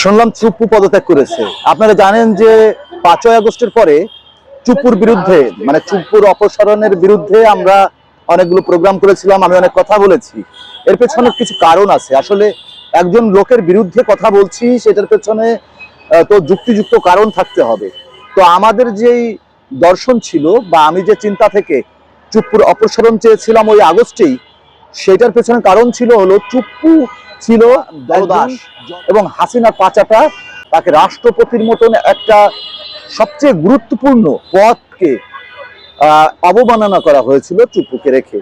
শুনলাম চুপ্পু পদত্যাগ করেছে। আপনারা জানেন যে 5ই আগস্টের পরে চুপ্পুর বিরুদ্ধে মানে চুপ্পুর অপসারণের বিরুদ্ধে আমরা অনেকগুলো প্রোগ্রাম করেছিলাম, আমি অনেক কথা বলেছি। এর পেছনে কিছু কারণ আছে। আসলে একজন লোকের বিরুদ্ধে কথা বলছি, সেটার পেছনে তো যুক্তিযুক্ত কারণ থাকতে হবে। তো আমাদের যেই দর্শন ছিল বা আমি যে চিন্তা থেকে চুপ্পুর অপসারণ চেয়েছিলাম ওই আগস্টেই, সেটার পেছনে কারণ ছিল হলো চুপ্পু ছিল দলদাস এবং হাসিনার পাচাটা তাকে রাষ্ট্রপতির মতন একটা সবচেয়ে গুরুত্বপূর্ণ পদকে অবমাননা করা হয়েছিল চুপ্পুকে রেখে।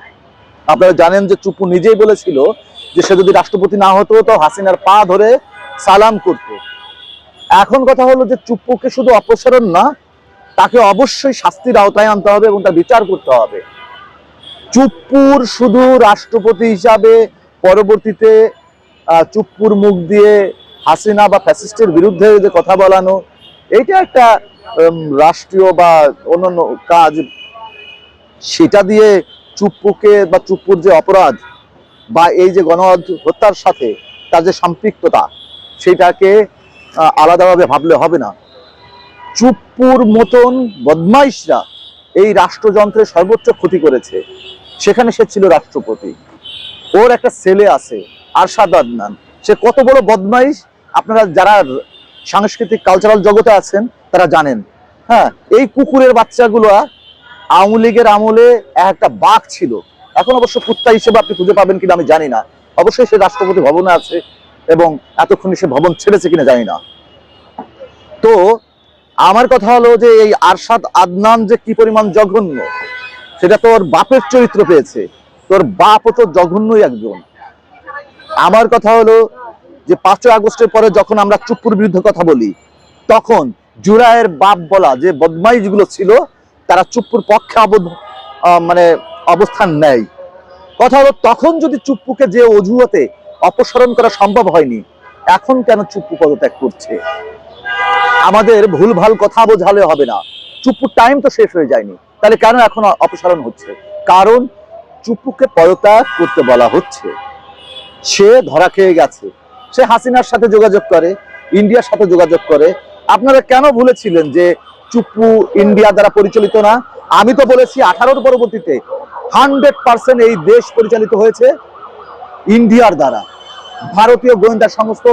আপনারা জানেন যে চুপ্পু নিজেই বলেছিল যে সে যদি রাষ্ট্রপতি না হতো তো হাসিনার পা ধরে সালাম করত। এখন কথা হলো যে চুপ্পুকে শুধু অপসারণ না, তাকে অবশ্যই শাস্তির আওতায় আনতে হবে এবং তার বিচার করতে হবে। চুপ্পুর শুধু রাষ্ট্রপতি হিসাবে পরবর্তীতে চুপ্পুর মুখ দিয়ে হাসিনা বা ফ্যাসিস্টের বিরুদ্ধে যে কথা বলানো, এইটা একটা রাষ্ট্রীয় বা অন্যান্য কাজ, সেটা দিয়ে চুপ্পুকে বা চুপ্পুর যে অপরাধ বা এই যে গণহত্যার সাথে তার যে সম্পৃক্ততা, সেটাকে আলাদাভাবে ভাবলে হবে না। চুপ্পুর মতন বদমাইশরা এই রাষ্ট্রযন্ত্রের সর্বোচ্চ ক্ষতি করেছে। সেখানে সে ছিল রাষ্ট্রপতি, ওর একটা ছেলে আছে আরশাদ আদনান, সে কত বড় বদমাইশ আপনারা যারা সাংস্কৃতিক কালচারাল জগতে আছেন তারা জানেন। হ্যাঁ, এই কুকুরের বাচ্চাগুলো আওয়ামী লীগের আমলে একটা বাঘ ছিল, এখন অবশ্য কুত্তা হিসেবে আপনি খুঁজে পাবেন কিনা আমি জানি না। অবশ্যই সে রাষ্ট্রপতি ভবনে আছে এবং এতক্ষণ সে ভবন ছেড়েছে কিনা জানি না। তো আমার কথা হলো যে এই আরশাদ আদনান যে কি পরিমাণ জঘন্য, সেটা তোর বাপের চরিত্র পেয়েছে। তোর বাপও তো জঘন্যই একজন। আমার কথা হলো যে 5ই আগস্টের পরে যখন আমরা চুপ্পুর বিরুদ্ধে কথা বলি, তখন জুরায়ের বাপ বলা যে বদমাইশ গুলো ছিল, তারা চুপ্পুর পক্ষে মানে অবস্থান নেয়। কথা হলো তখন যদি চুপ্পুকে যে অজুহাতে অপসারণ করা সম্ভব হয়নি, এখন কেন চুপ্পু পদত্যাগ করছে? আমাদের ভুলভাল কথা বোঝালে হবে না। চুপ্পুর টাইম তো শেষ হয়ে যায়নি, তাহলে কেন এখন অপসারণ হচ্ছে? কারণ চুপ্পুকে পদত্যাগ করতে বলা হচ্ছে। সে ধরা খেয়ে গেছে, সে হাসিনার সাথে যোগাযোগ করে, ইন্ডিয়ার সাথে যোগাযোগ করে। আপনারা কেন ভুলেছিলেন যে চুপ্পু ইন্ডিয়া দ্বারা পরিচালিত না? আমি তো বলেছি 18-র পরবর্তীতে 100% এই দেশ পরিচালিত হয়েছে ইন্ডিয়ার দ্বারা, ভারতীয় গোয়েন্দা সংস্থা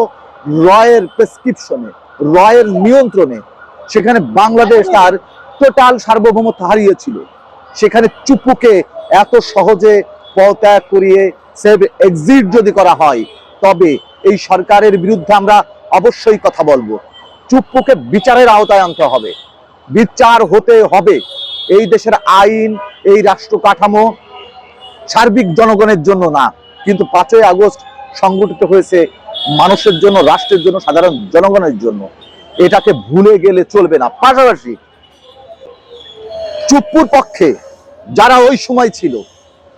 রয়ের প্রেসক্রিপশনে, রয়ের নিয়ন্ত্রণে। সেখানে বাংলাদেশ তার টোটাল সার্বভৌমত্ব হারিয়েছিল। সেখানে চুপ্পুকে এত সহজে পদত্যাগ করিয়ে সেভ এক্সিট যদি করা হয়, তবে এই সরকারের বিরুদ্ধে আমরা অবশ্যই কথা বলবো। চুপ্পুকে বিচারের আওতায় আনতে হবে, বিচার হতে হবে। এই দেশের আইন, এই রাষ্ট্র কাঠামো সার্বিক জনগণের জন্য না, কিন্তু 5ই আগস্ট সংগঠিত হয়েছে মানুষের জন্য, রাষ্ট্রের জন্য, সাধারণ জনগণের জন্য। এটাকে ভুলে গেলে চলবে না। পাশাপাশি চুপ্পুর পক্ষে যারা ওই সময় ছিল,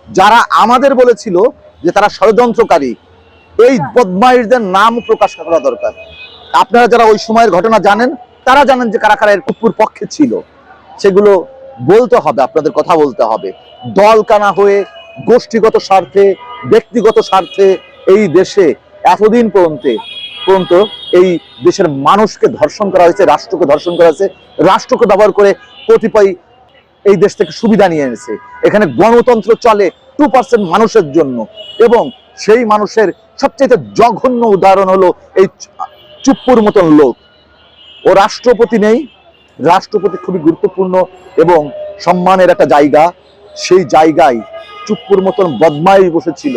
যারা আমাদের বলেছিল যে তারা ষড়যন্ত্রকারী, এই বদমাইশদের নাম প্রকাশ করা দরকার। আপনারা যারা ওই সময়ের ঘটনা জানেন, তারা জানেন যে কারা কারা এর চুপ্পুর পক্ষে ছিল। সেগুলো বলতে হবে, আপনাদের কথা বলতে হবে। দল কানা হয়ে গোষ্ঠীগত স্বার্থে, ব্যক্তিগত স্বার্থে এই দেশে এতদিন পর্যন্ত এই দেশের মানুষকে ধর্ষণ করা হয়েছে, রাষ্ট্রকে ধর্ষণ করা হয়েছে। রাষ্ট্রকে ব্যবহার করে কতিপয় এই দেশ থেকে সুবিধা নিয়ে এনেছে। এখানে গণতন্ত্র চলে 2% মানুষের জন্য, এবং সেই মানুষের সবচেয়ে জঘন্য উদাহরণ হলো এই চুপ্পুর মতন লোক। ও রাষ্ট্রপতি নেই, রাষ্ট্রপতি খুবই গুরুত্বপূর্ণ এবং সম্মানের একটা জায়গা, সেই জায়গায় চুপ্পুর মতন বদমাইশ বসেছিল।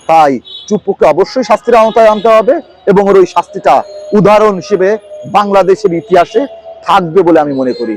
তাই চুপ্পুকে অবশ্যই শাস্তির আওতায় আনতে হবে এবং ওর ওই শাস্তিটা উদাহরণ হিসেবে বাংলাদেশের ইতিহাসে থাকবে বলে আমি মনে করি।